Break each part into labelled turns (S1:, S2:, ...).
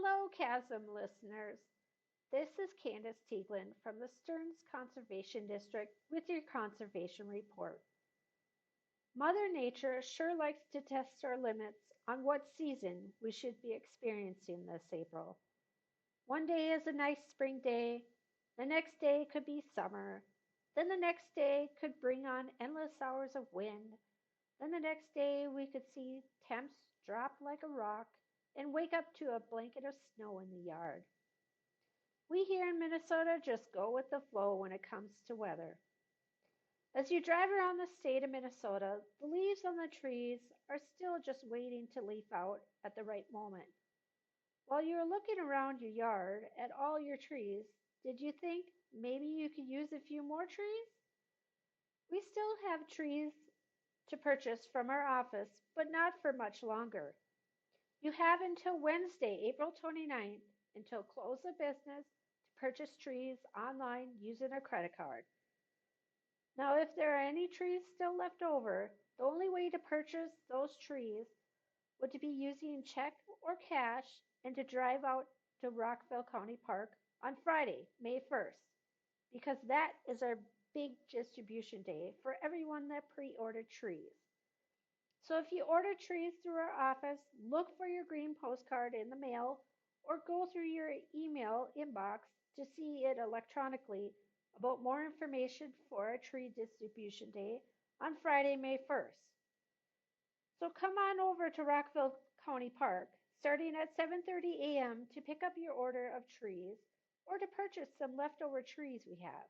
S1: Hello, KASM listeners. This is Candace Teigland from the Stearns Conservation District with your conservation report. Mother Nature sure likes to test our limits on what season we should be experiencing this April. One day is a nice spring day, the next day could be summer, then the next day could bring on endless hours of wind, then the next day we could see temps drop like a rock and wake up to a blanket of snow in the yard. We here in Minnesota just go with the flow when it comes to weather. As you drive around the state of Minnesota, the leaves on the trees are still just waiting to leaf out at the right moment. While you're looking around your yard at all your trees, did you think maybe you could use a few more trees? We still have trees to purchase from our office, but not for much longer. You have until Wednesday, April 29th, until close of business to purchase trees online using a credit card. Now, if there are any trees still left over, the only way to purchase those trees would be using check or cash and to drive out to Rockville County Park on Friday, May 1st, because that is our big distribution day for everyone that pre-ordered trees. So if you order trees through our office, look for your green postcard in the mail or go through your email inbox to see it electronically about more information for our tree distribution day on Friday, May 1st. So come on over to Rockville County Park starting at 7:30 a.m. to pick up your order of trees or to purchase some leftover trees we have.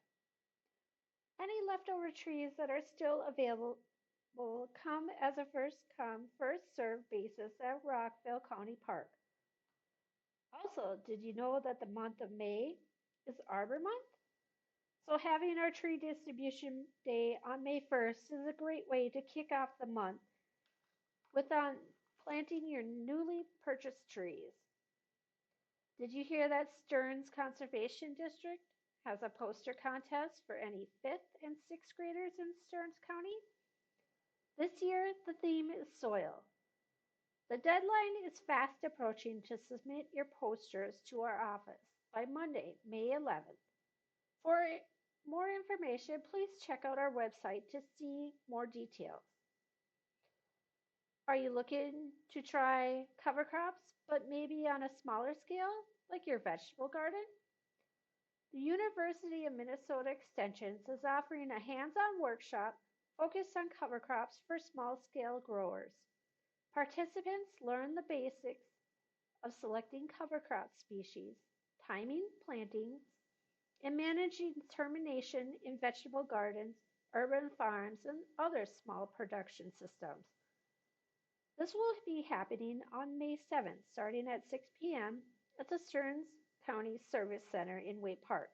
S1: Any leftover trees that are still available will come as a first come, first served basis at Rockville County Park. Also, did you know that the month of May is Arbor Month? So having our tree distribution day on May 1st is a great way to kick off the month with planting your newly purchased trees. Did you hear that Stearns Conservation District has a poster contest for any 5th and 6th graders in Stearns County? This year, the theme is soil. The deadline is fast approaching to submit your posters to our office by Monday, May 11th. For more information, please check out our website to see more details. Are you looking to try cover crops, but maybe on a smaller scale, like your vegetable garden? The University of Minnesota Extensions is offering a hands-on workshop focused on cover crops for small-scale growers. Participants learn the basics of selecting cover crop species, timing plantings, and managing termination in vegetable gardens, urban farms, and other small production systems. This will be happening on May 7th, starting at 6 p.m. at the Stearns County Service Center in Waite Park.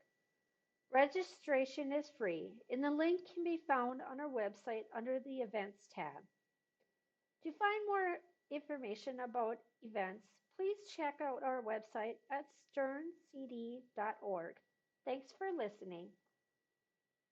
S1: Registration is free, and the link can be found on our website under the Events tab. To find more information about events, please check out our website at stearncd.org. Thanks for listening.